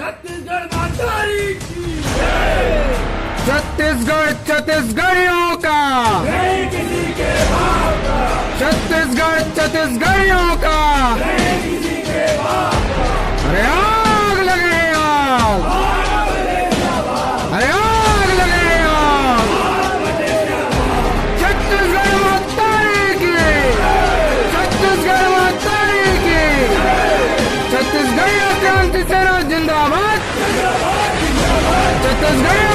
छत्तीसगढ़ मातारी की छत्तीसगढ़ छत्तीसगढ़ियों का नहीं किसी के बाप का, छत्तीसगढ़ छत्तीसगढ़ियों का नहीं किसी के बाप का। अरे आग लगे आग, अरे आग लगे आग। छत्तीसगढ़ मातारी की, छत्तीसगढ़ मातारी की। छत्तीसगढ़ क्रांति सेना जिंदाबाद, छत्तीसगढ़